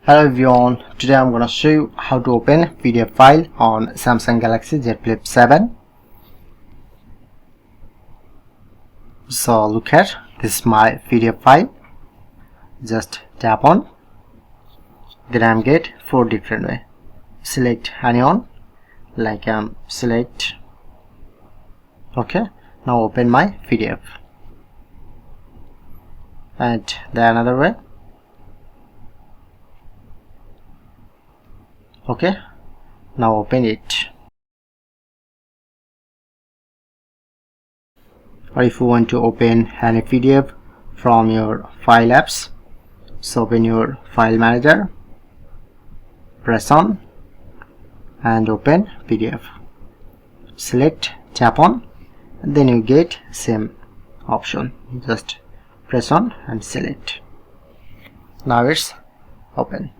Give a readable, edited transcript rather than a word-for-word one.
Hello everyone, today I'm gonna show you how to open PDF file on Samsung Galaxy Z Flip 7. So look at this is my PDF file. Just tap on, then I'm get 4 different way. Select any one, like select. Okay, now open my PDF. And the another way. Okay, now open it. Or if you want to open any PDF from your file apps, so open your file manager, press on and open PDF. Select, tap on, and then you get same option. Just press on and select. Now it's open.